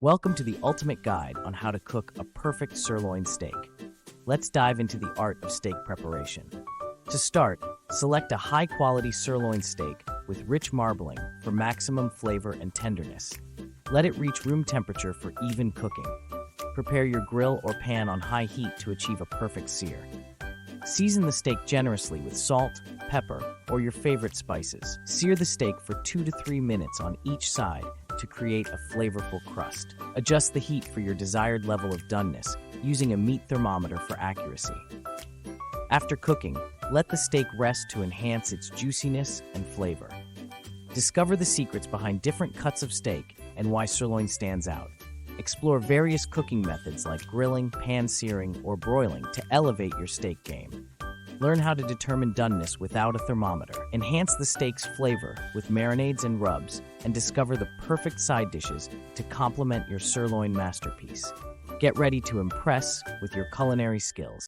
Welcome to the ultimate guide on how to cook a perfect sirloin steak. Let's dive into the art of steak preparation. To start, select a high-quality sirloin steak with rich marbling for maximum flavor and tenderness. Let it reach room temperature for even cooking. Prepare your grill or pan on high heat to achieve a perfect sear. Season the steak generously with salt, pepper, or your favorite spices. Sear the steak for 2 to 3 minutes on each side to create a flavorful crust. Adjust the heat for your desired level of doneness using a meat thermometer for accuracy. After cooking, let the steak rest to enhance its juiciness and flavor. Discover the secrets behind different cuts of steak and why sirloin stands out. Explore various cooking methods like grilling, pan-searing, or broiling to elevate your steak game. Learn how to determine doneness without a thermometer. Enhance the steak's flavor with marinades and rubs, and discover the perfect side dishes to complement your sirloin masterpiece. Get ready to impress with your culinary skills.